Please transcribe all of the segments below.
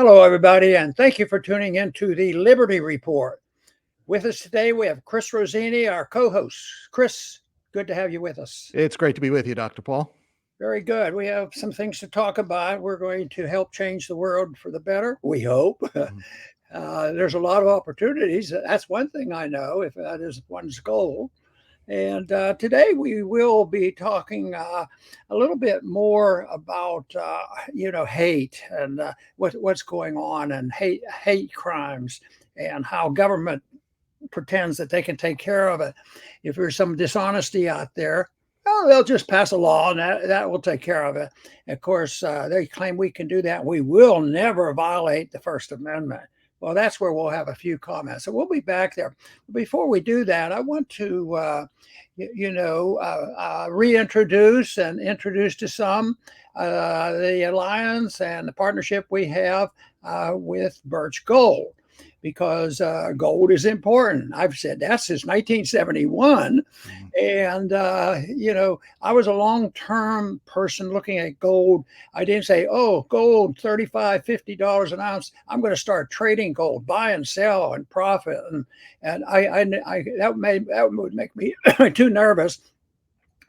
Hello, everybody, and thank you for tuning in to the Liberty Report. With us today, we have Chris Rossini, our co-host. Chris, good to have you with us. It's great to be with you, Dr. Paul. Very good. We have some things to talk about. We're going to help change the world for the better, we hope. There's a lot of opportunities. That's one thing I know, if that is one's goal. And today we will be talking a little bit more about, hate and what's going on and hate crimes and how government pretends that they can take care of it. If there's some dishonesty out there, well, they'll just pass a law and that will take care of it. Of course, they claim we can do that. We will never violate the First Amendment. Well, that's where we'll have a few comments. So we'll be back there. Before we do that, I want to, reintroduce and introduce to some the alliance and the partnership we have with Birch Gold, because gold is important. I've said that since 1971. And, I was a long-term person looking at gold. I didn't say, oh, gold, $35, $50 an ounce. I'm going to start trading gold, buy and sell and profit. And that would make me too nervous.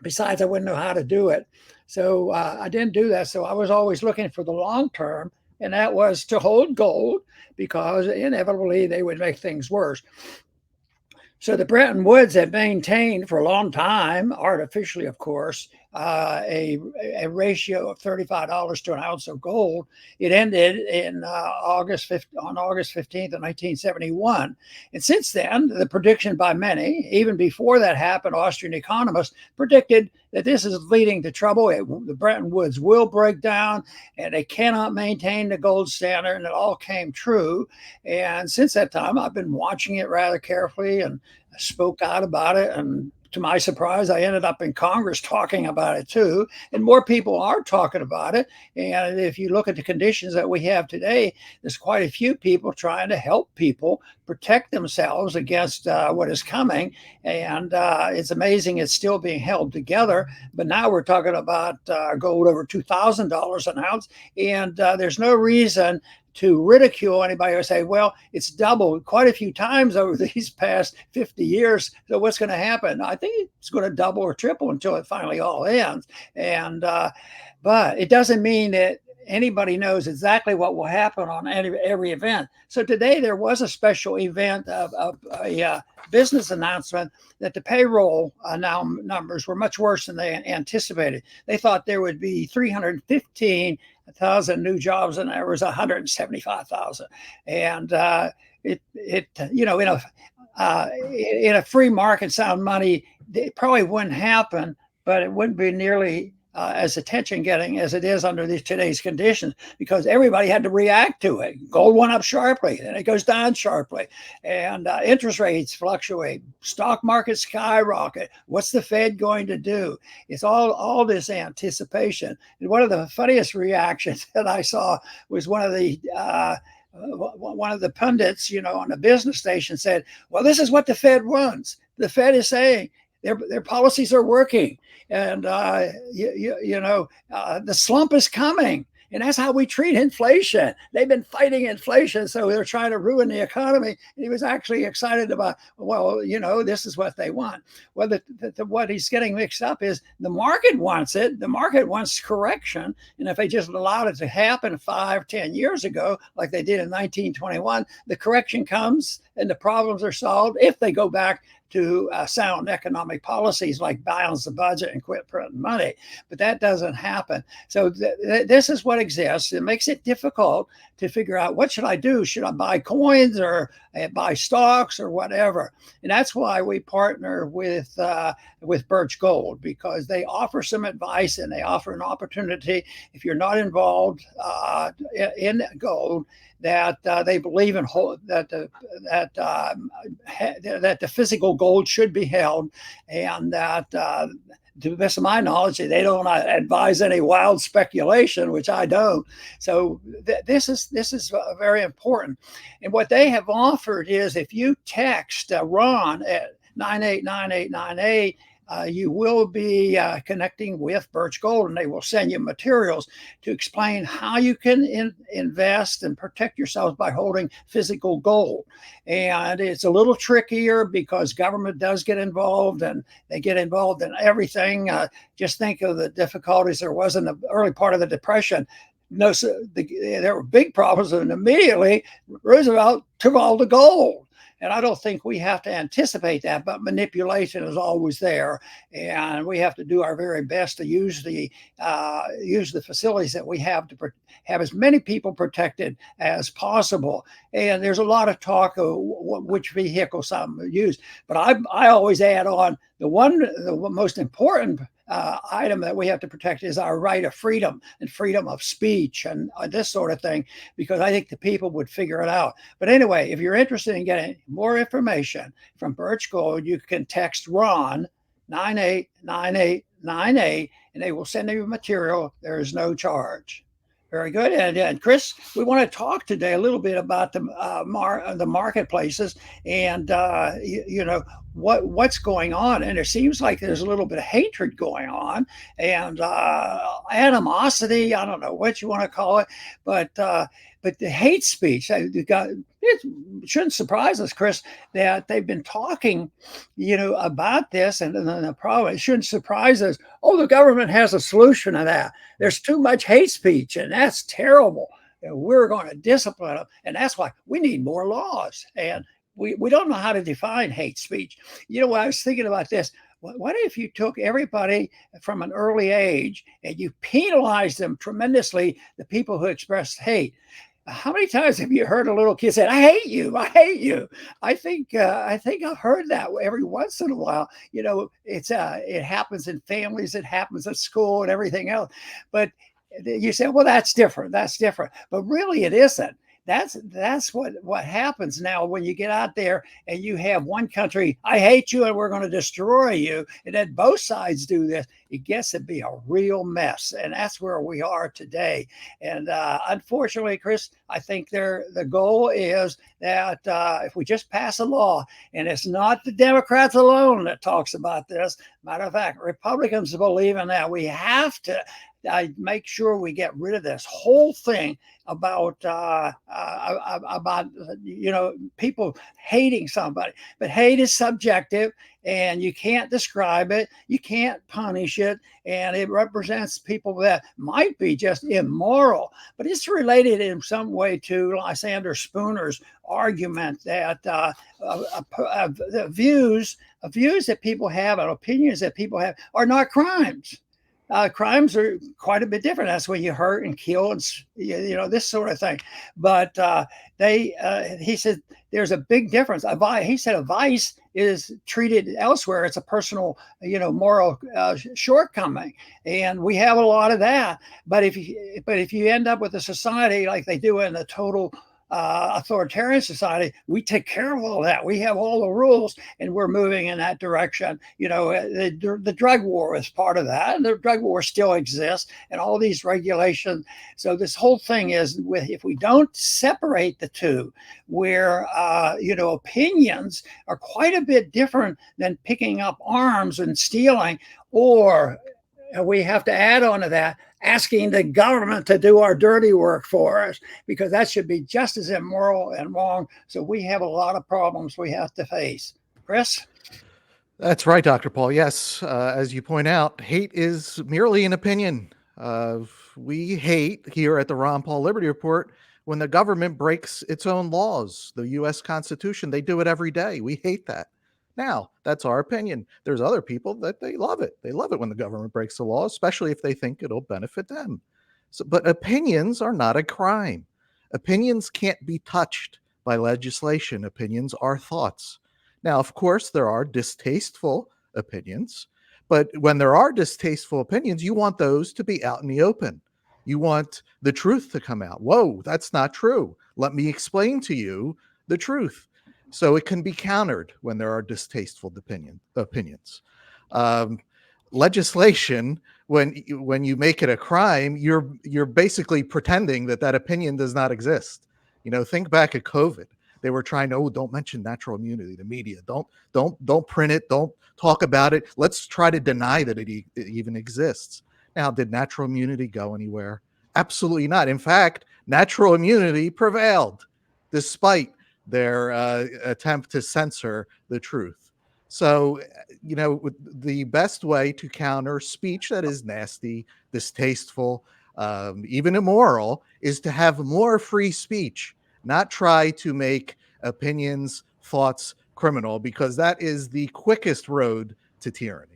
Besides, I wouldn't know how to do it. So I didn't do that. So I was always looking for the long term, and that was to hold gold, because inevitably they would make things worse. So the Breton Woods had maintained for a long time, artificially, of course, a ratio of $35 to an ounce of gold. It ended in August 15th of 1971. And since then, the prediction by many, even before that happened, Austrian economists predicted that this is leading to trouble. The Breton Woods will break down and they cannot maintain the gold standard, and it all came true. And since that time, I've been watching it rather carefully and spoke out about it. And to my surprise, I ended up in Congress talking about it too. And more people are talking about it. And if you look at the conditions that we have today, there's quite a few people trying to help people protect themselves against what is coming. And it's amazing it's still being held together. But now we're talking about gold over $2,000 an ounce. And there's no reason to ridicule anybody or say, well, it's doubled quite a few times over these past 50 years. So what's going to happen? I think it's going to double or triple until it finally all ends. And but it doesn't mean that anybody knows exactly what will happen on every event. So today there was a special event of a business announcement that the payroll numbers were much worse than they anticipated. They thought there would be 315,000 new jobs, and there was 175,000. And in a free market, sound money, it probably wouldn't happen, but it wouldn't be nearly as attention getting as it is under today's conditions, because everybody had to react to it. Gold went up sharply, then it goes down sharply, and interest rates fluctuate, stock market skyrocket. What's the Fed going to do? It's all this anticipation. And one of the funniest reactions that I saw was one of the pundits, on the business station said, well, this is what the Fed wants. The Fed is saying their policies are working. And, the slump is coming. And that's how we treat inflation. They've been fighting inflation, so they're trying to ruin the economy. And he was actually excited about, well, this is what they want. Well, what he's getting mixed up is the market wants it. The market wants correction. And if they just allowed it to happen 5-10 years ago, like they did in 1921, the correction comes and the problems are solved if they go back to sound economic policies like balance the budget and quit printing money. But that doesn't happen. So this is what exists. It makes it difficult to figure out, what should I do? Should I buy coins or buy stocks or whatever? And that's why we partner with Birch Gold, because they offer some advice and they offer an opportunity, if you're not involved in gold, that they believe in that the physical gold should be held, and that to the best of my knowledge, they don't advise any wild speculation, which I don't. So this is very important. And what they have offered is, if you text Ron at 989898, you will be connecting with Birch Gold, and they will send you materials to explain how you can invest and protect yourselves by holding physical gold. And it's a little trickier because government does get involved, and they get involved in everything. Just think of the difficulties there was in the early part of the Depression. No, there were big problems, and immediately Roosevelt took all the gold. And I don't think we have to anticipate that, but manipulation is always there, and we have to do our very best to use the facilities that we have to have as many people protected as possible. And there's a lot of talk of which vehicle some use, but I always add on the most important item that we have to protect is our right of freedom and freedom of speech and this sort of thing, because I think the people would figure it out. But anyway, if you're interested in getting more information from Birch Gold, you can text Ron 989898, and they will send you material. There is no charge. Very good. And Chris, we want to talk today a little bit about the marketplaces and what's going on. And it seems like there's a little bit of hatred going on and animosity. I don't know what you want to call it, but the hate speech. It shouldn't surprise us, Chris, that they've been talking, about this, and the problem. It shouldn't surprise us. Oh, the government has a solution to that. There's too much hate speech, and that's terrible. And we're going to discipline them, and that's why we need more laws. And we don't know how to define hate speech. I was thinking about this. What if you took everybody from an early age and you penalized them tremendously, the people who expressed hate? How many times have you heard a little kid say, "I hate you, I hate you"? I think I've heard that every once in a while. It happens in families, it happens at school, and everything else. But you say, "Well, that's different. That's different." But really, it isn't. That's what happens now when you get out there and you have one country, "I hate you and we're going to destroy you," and then both sides do this. It gets to be a real mess, and that's where we are today. And unfortunately, Chris, I think the goal is that if we just pass a law, and it's not the Democrats alone that talks about this. Matter of fact, Republicans believe in that. We have to make sure we get rid of this whole thing about people hating somebody. But hate is subjective, and you can't describe it, you can't punish it, and it represents people that might be just immoral. But it's related in some way to Lysander Spooner's argument that the views that people have and opinions that people have are not crimes. Crimes are quite a bit different. That's when you hurt and kill and this sort of thing. But he said there's a big difference. He said a vice is treated elsewhere. It's a personal, moral shortcoming, and we have a lot of that. But if you end up with a society like they do in a total authoritarian society, we take care of all that. We have all the rules, and we're moving in that direction. The drug war is part of that, and the drug war still exists, and all these regulations. So this whole thing is, if we don't separate the two, where opinions are quite a bit different than picking up arms and stealing, or we have to add on to that, asking the government to do our dirty work for us, because that should be just as immoral and wrong. So we have a lot of problems we have to face. Chris? That's right, Dr. Paul. Yes, as you point out, hate is merely an opinion. We hate here at the Ron Paul Liberty Report when the government breaks its own laws, the U.S. Constitution. They do it every day. We hate that. Now, that's our opinion. There's other people that they love it. They love it when the government breaks the law, especially if they think it'll benefit them. But opinions are not a crime. Opinions can't be touched by legislation. Opinions are thoughts. Now, of course, there are distasteful opinions, but when there are distasteful opinions, you want those to be out in the open. You want the truth to come out. Whoa, that's not true. Let me explain to you the truth. So it can be countered when there are distasteful opinions. Legislation, when you make it a crime, you're basically pretending that opinion does not exist. Think back at COVID. They were trying to, oh, don't mention natural immunity. The media, don't print it. Don't talk about it. Let's try to deny that it even exists. Now, did natural immunity go anywhere? Absolutely not. In fact, natural immunity prevailed despite their attempt to censor the truth. So, the best way to counter speech that is nasty, distasteful, even immoral, is to have more free speech, not try to make opinions, thoughts criminal, because that is the quickest road to tyranny.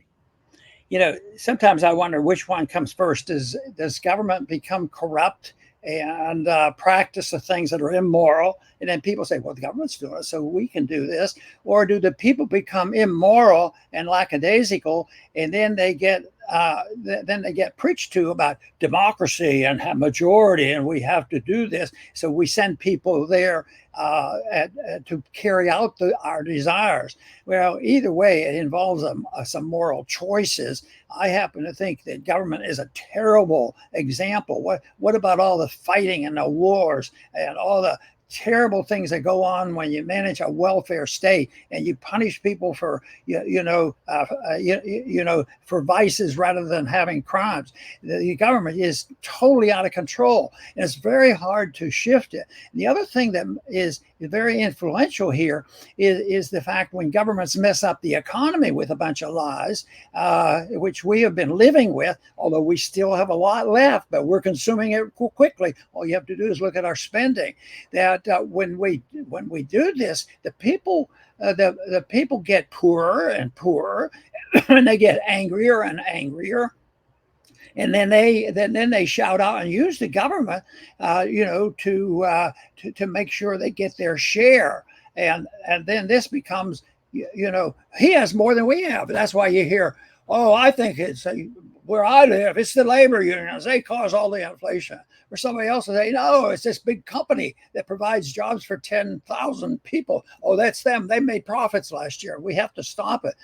Sometimes I wonder which one comes first. Does government become corrupt and practice the things that are immoral, and then people say, well, the government's doing it, so we can do this? Or do the people become immoral and lackadaisical, and then they get preached to about democracy and have majority, and we have to do this, so we send people there to carry out our desires? Well, either way, it involves some moral choices. I happen to think that government is a terrible example. What about all the fighting and the wars and all the terrible things that go on when you manage a welfare state and you punish people for for vices rather than having crimes? The government is totally out of control, and it's very hard to shift it. And the other thing that is very influential here is the fact when governments mess up the economy with a bunch of lies, which we have been living with, although we still have a lot left, but we're consuming it quickly. All you have to do is look at our spending. That when we do this, the people get poorer and poorer, and they get angrier and angrier. And then they shout out and use the government, to make sure they get their share. And then this becomes, he has more than we have. That's why you hear, oh, I think it's where I live, it's the labor unions. They cause all the inflation. Or somebody else will say, no, it's this big company that provides jobs for 10,000 people. Oh, that's them. They made profits last year. We have to stop it.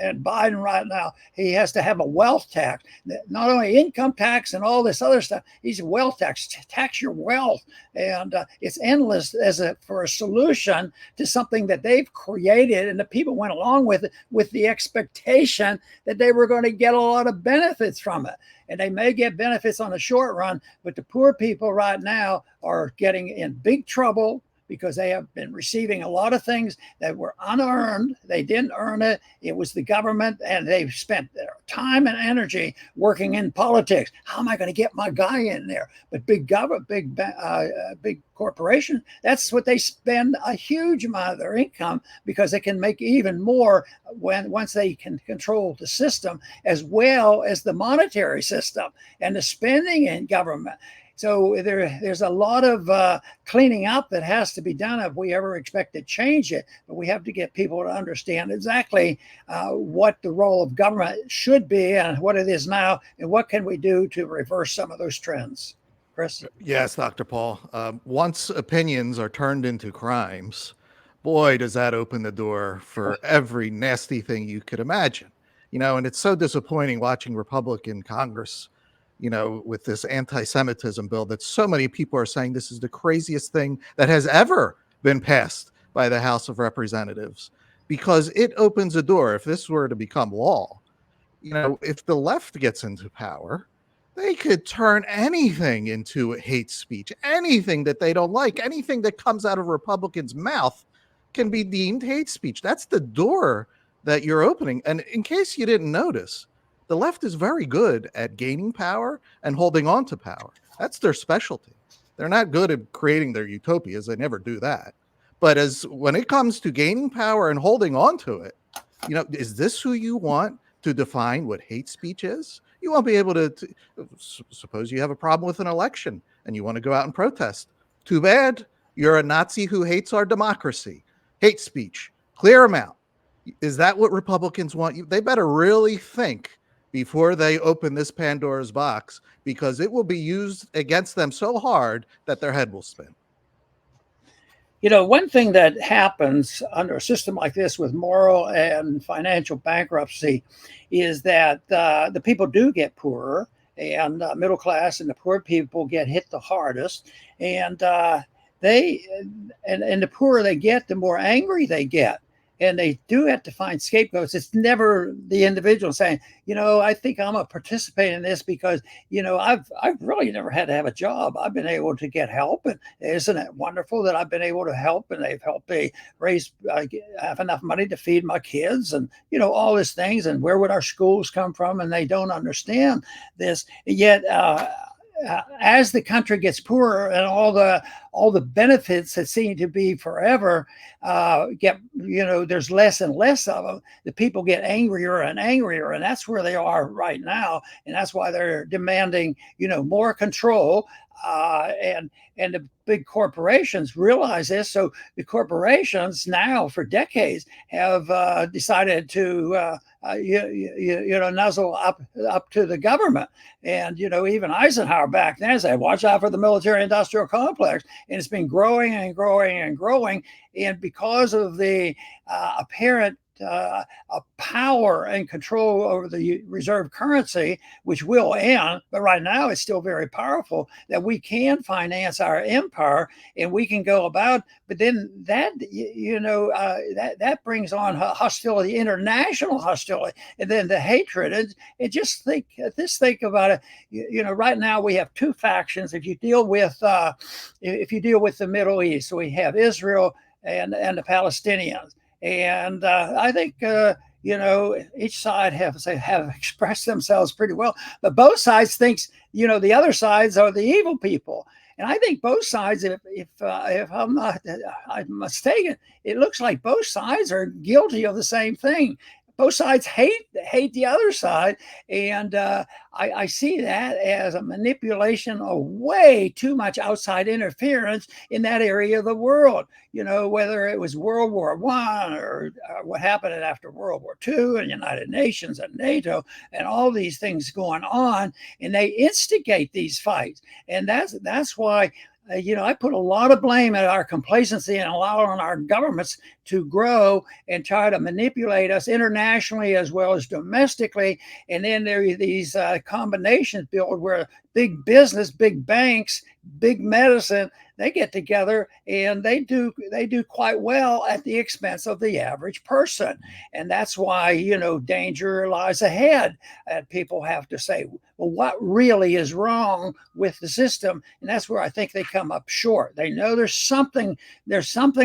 And Biden right now, he has to have a wealth tax, not only income tax and all this other stuff. He's a wealth tax, tax your wealth. And it's endless for a solution to something that they've created. And the people went along with it with the expectation that they were going to get a lot of benefits from it. And they may get benefits on the short run, but the poor people right now are getting in big trouble because they have been receiving a lot of things that were unearned. They didn't earn it. It was the government, and they've spent their time and energy working in politics. How am I going to get my guy in there? But big government, big corporation, that's what they spend a huge amount of their income, because they can make even more once they can control the system as well as the monetary system and the spending in government. So there's a lot of cleaning up that has to be done if we ever expect to change it. But we have to get people to understand exactly what the role of government should be and what it is now, and what can we do to reverse some of those trends. Chris? Yes, Dr. Paul. Once opinions are turned into crimes, boy, does that open the door for every nasty thing you could imagine. And it's so disappointing watching Republican Congress, with this anti-Semitism bill, that so many people are saying this is the craziest thing that has ever been passed by the House of Representatives, because it opens a door. If this were to become law, if the left gets into power, they could turn anything into hate speech. Anything that they don't like, anything that comes out of a Republican's mouth can be deemed hate speech. That's the door that you're opening. And in case you didn't notice, the left is very good at gaining power and holding on to power. That's their specialty. They're not good at creating their utopias. They never do that. But when it comes to gaining power and holding on to it, is this who you want to define what hate speech is? You won't be able to suppose you have a problem with an election and you want to go out and protest. Too bad. You're a Nazi who hates our democracy. Hate speech. Clear them out. Is that what Republicans want? They better really think before they open this Pandora's box, because it will be used against them so hard that their head will spin. One thing that happens under a system like this with moral and financial bankruptcy is that the people do get poorer, and middle class and the poor people get hit the hardest. And they and the poorer they get, the more angry they get. And they do have to find scapegoats. It's never the individual saying, I think I'm a participant in this because, I've really never had to have a job. I've been able to get help. And isn't it wonderful that I've been able to help, and they've helped me have enough money to feed my kids and, all these things. And where would our schools come from? And they don't understand this. Yet, as the country gets poorer and all the benefits that seem to be forever there's less and less of them, the people get angrier and angrier, and that's where they are right now. And that's why they're demanding more control, and the big corporations realize this. So the corporations now for decades have decided to nuzzle up to the government. And even Eisenhower back then said, watch out for the military industrial complex. And it's been growing and growing and growing. And because of the apparent power and control over the reserve currency, which will end, but right now it's still very powerful, that we can finance our empire and we can go about. But then that that brings on hostility, international hostility, and then the hatred. And just think about it. Right now we have two factions. If you deal with the Middle East, so we have Israel and the Palestinians. And I think each side have expressed themselves pretty well, but both sides thinks the other sides are the evil people. And I think both sides, if I'm not mistaken, it looks like both sides are guilty of the same thing. Both sides hate the other side, and I see that as a manipulation of way too much outside interference in that area of the world. Whether it was World War I or what happened after World War II and United Nations and NATO and all these things going on, and they instigate these fights, and that's why. I put a lot of blame at our complacency and allowing our governments to grow and try to manipulate us internationally as well as domestically. And then there are these combinations built where big business, big banks, big medicine, they get together and they do quite well at the expense of the average person. And that's why, danger lies ahead. And people have to say, well, what really is wrong with the system? And that's where I think they come up short. They know there's something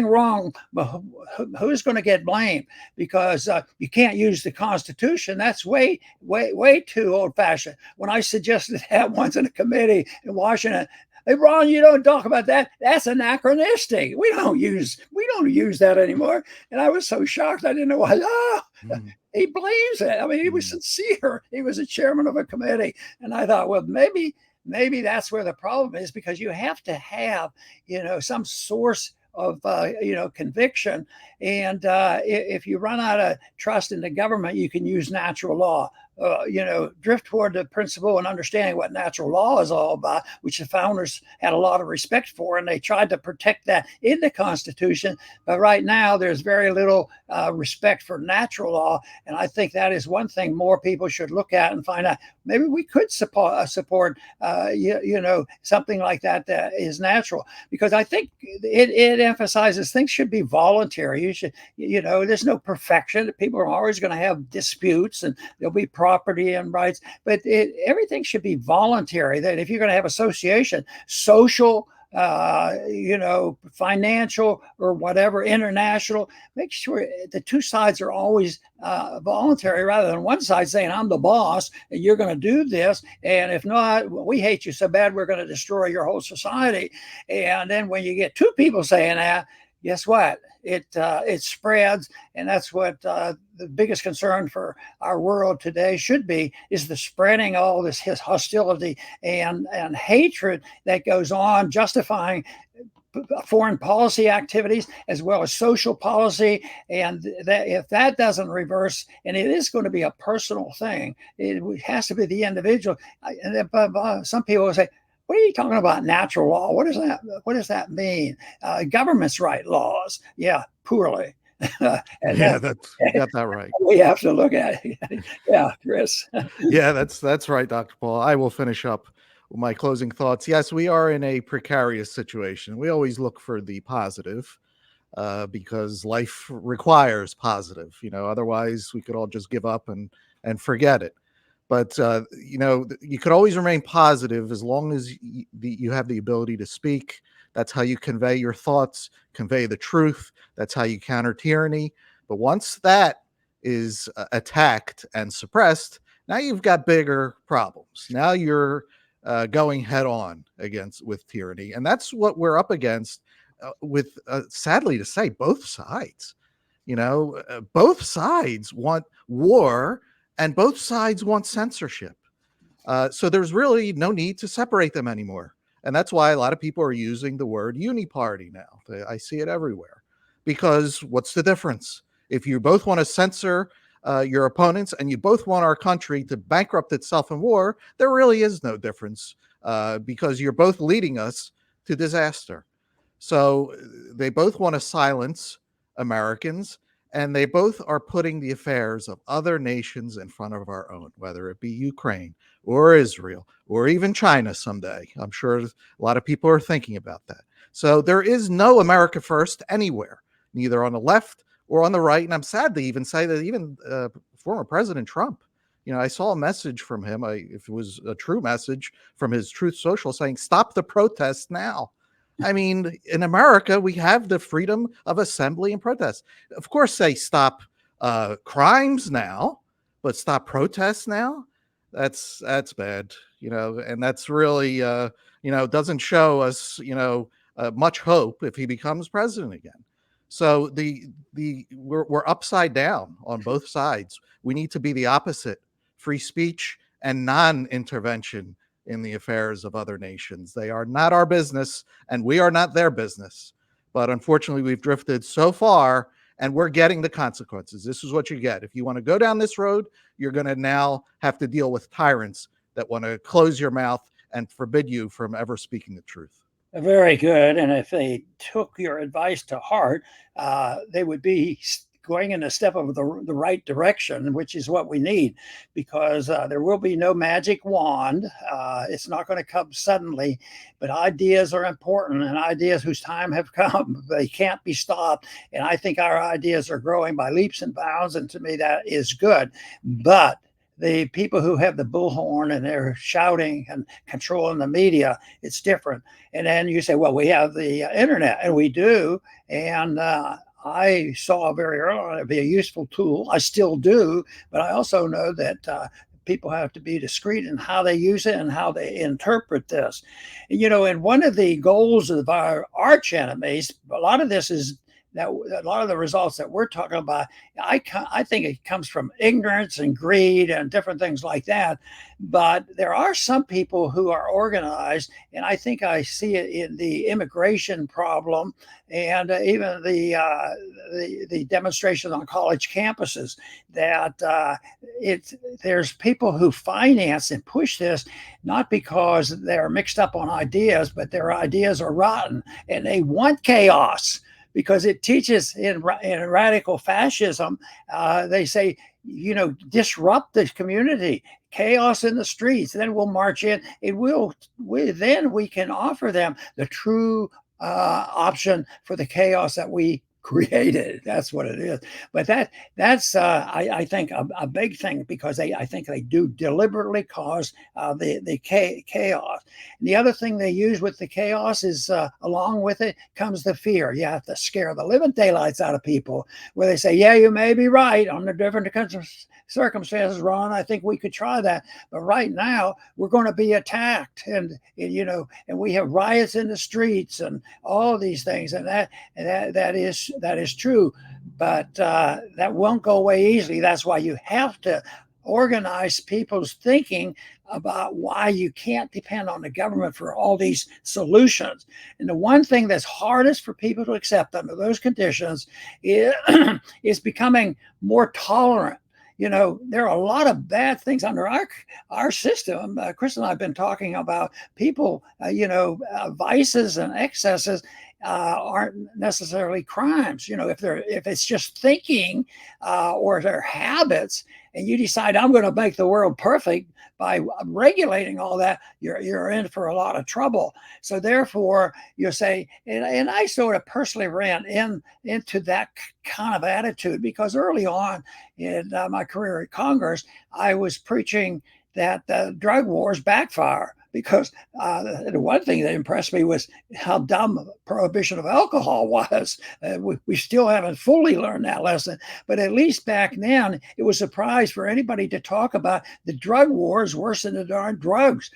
wrong, but who's going to get blamed? Because you can't use the Constitution. That's way too old fashioned. When I suggested that once in a committee in Washington, hey, Ron, you don't talk about that. That's anachronistic. We don't use that anymore. And I was so shocked. I didn't know why. He believes it. I mean, he was sincere. He was a chairman of a committee. And I thought, well, maybe that's where the problem is, because you have to have, some source of conviction. And if you run out of trust in the government, you can use natural law. Drift toward the principle and understanding what natural law is all about, which the founders had a lot of respect for, and they tried to protect that in the Constitution. But right now, there's very little respect for natural law, and I think that is one thing more people should look at and find out. Maybe we could support something like that is natural, because I think it emphasizes things should be voluntary. You should, there's no perfection. People are always going to have disputes, and there'll be property and rights, but everything should be voluntary. That if you're going to have association, social, financial or whatever, international, make sure the two sides are always voluntary, rather than one side saying, I'm the boss and you're going to do this. And if not, we hate you so bad, we're going to destroy your whole society. And then when you get two people saying that, guess what? It spreads, and that's what the biggest concern for our world today should be, is the spreading all this hostility and hatred that goes on, justifying foreign policy activities as well as social policy. And that if that doesn't reverse, and it is going to be a personal thing, it has to be the individual. Some people will say, what are you talking about, natural law? What does that mean? Governments write laws. Yeah, poorly. And you got that right. We have to look at it. Yeah, Chris. Yeah, that's right, Dr. Paul. I will finish up my closing thoughts. Yes, we are in a precarious situation. We always look for the positive because life requires positive. Otherwise we could all just give up and forget it. But you could always remain positive as long as you have the ability to speak. That's how you convey your thoughts, convey the truth. That's how you counter tyranny. But once that is attacked and suppressed, now you've got bigger problems. Now you're going head on with tyranny, and that's what we're up against. With sadly to say, both sides. Both sides want war, and both sides want censorship. So there's really no need to separate them anymore. And that's why a lot of people are using the word uniparty now. I see it everywhere. Because what's the difference? If you both want to censor your opponents and you both want our country to bankrupt itself in war, there really is no difference because you're both leading us to disaster. So they both want to silence Americans, and they both are putting the affairs of other nations in front of our own, whether it be Ukraine or Israel or even China someday. I'm sure a lot of people are thinking about that. So there is no America first anywhere, neither on the left or on the right. And I'm sad to even say that even former President Trump, I saw a message from him, if it was a true message from his Truth Social, saying, stop the protests now. I mean, in America, we have the freedom of assembly and protest. Of course, say stop crimes now, but stop protests now. That's bad, and that's really, doesn't show us, much hope if he becomes president again. So we're upside down on both sides. We need to be the opposite: free speech and non-intervention in the affairs of other nations. They are not our business, and we are not their business. But unfortunately, we've drifted so far, and we're getting the consequences. This is what you get. If you want to go down this road, you're going to now have to deal with tyrants that want to close your mouth and forbid you from ever speaking the truth. Very good. And if they took your advice to heart, they would be going in a step of the right direction, which is what we need, because there will be no magic wand. It's not going to come suddenly, but ideas are important, and ideas whose time have come. They can't be stopped. And I think our ideas are growing by leaps and bounds. And to me, that is good. But the people who have the bullhorn and they're shouting and controlling the media, it's different. And then you say, well, we have the internet, and we do. And I saw very early on it'd be a useful tool. I still do, but I also know that people have to be discreet in how they use it and how they interpret this. And one of the goals of our arch enemies, a lot of this is that a lot of the results that we're talking about, I think it comes from ignorance and greed and different things like that. But there are some people who are organized, and I think I see it in the immigration problem and even the demonstrations on college campuses, that there's people who finance and push this not because they're mixed up on ideas, but their ideas are rotten and they want chaos. Because it teaches in radical fascism, they say, disrupt the community, chaos in the streets, then we'll march in. Then we can offer them the true option for the chaos that we created. That's what it is. But that's I think a big thing, because I think they do deliberately cause the chaos. And the other thing they use with the chaos is along with it comes the fear. You have to scare the living daylights out of people, where they say, yeah, you may be right on the different circumstances, Ron. I think we could try that. But right now we're going to be attacked, and we have riots in the streets and all these things, and that is true, but that won't go away easily. That's why you have to organize people's thinking about why you can't depend on the government for all these solutions. And the one thing that's hardest for people to accept under those conditions is becoming more tolerant. There are a lot of bad things under our system. Chris and I have been talking about people, vices and excesses aren't necessarily crimes. If it's just thinking or their habits, and you decide I'm going to make the world perfect by regulating all that, you're in for a lot of trouble. So therefore, you say, and I sort of personally ran into that kind of attitude because early on in my career at Congress, I was preaching that drug wars backfire because the one thing that impressed me was how dumb prohibition of alcohol was. We still haven't fully learned that lesson, but at least back then, it was a surprise for anybody to talk about the drug wars worse than the darn drugs.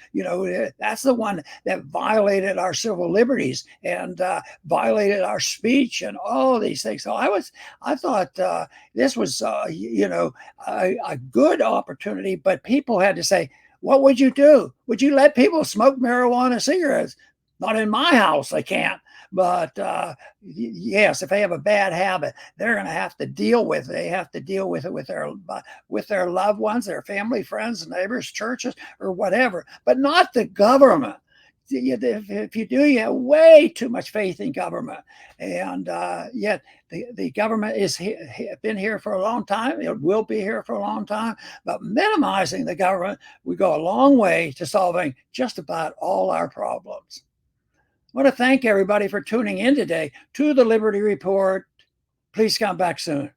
That's the one that violated our civil liberties and violated our speech and all these things. So I thought this was, a good opportunity, but people had to say, what would you do? Would you let people smoke marijuana cigarettes? Not in my house, they can't. But yes, if they have a bad habit, they're going to have to deal with it. They have to deal with it with their loved ones, their family, friends, neighbors, churches, or whatever. But not the government. If you do, you have way too much faith in government, and yet the government is been here for a long time. It will be here for a long time. But minimizing the government, we go a long way to solving just about all our problems. I want to thank everybody for tuning in today to the Liberty Report. Please come back soon.